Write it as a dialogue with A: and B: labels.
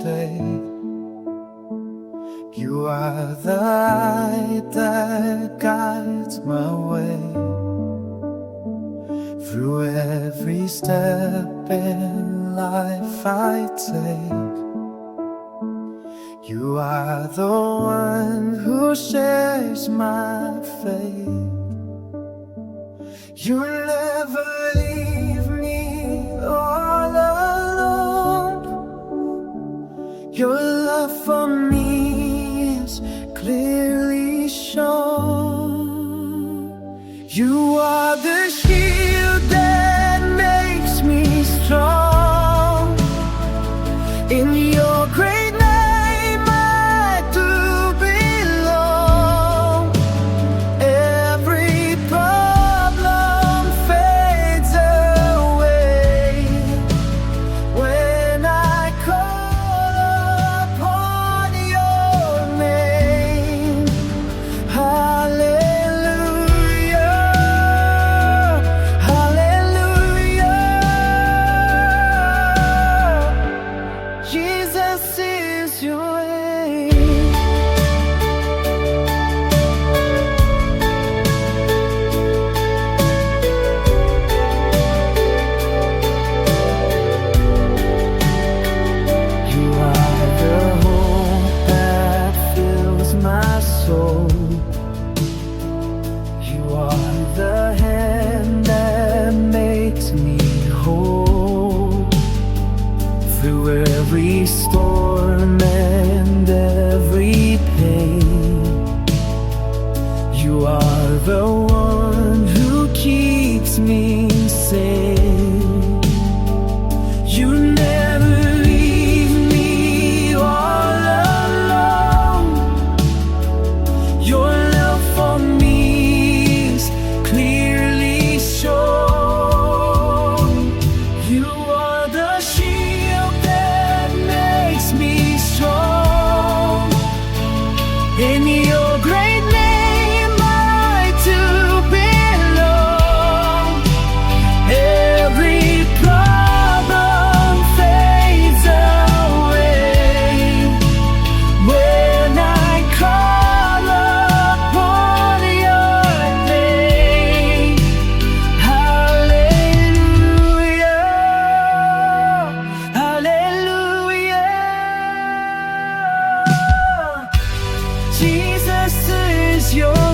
A: day. You are the light that guides my way. Through every step in life I take, you are the one who shares my faith. You never leave me all alone. Your love for me is clearly shown. You are the shield that makes me strong. In your great name I do belong. Every problem fades away when I call upon your name. Hallelujah, hallelujah. Jesus is your name. You are the hope that fills my soul. You are the hand that makes me whole. Through every storm and every pain, you are the one who keeps me safe. You never leave me all alone. Your love for me is clearly shown. You are the shield that makes me strong. In your great name I do belong. Every problem fades away when I call upon your name. Hallelujah, hallelujah. Jesus is your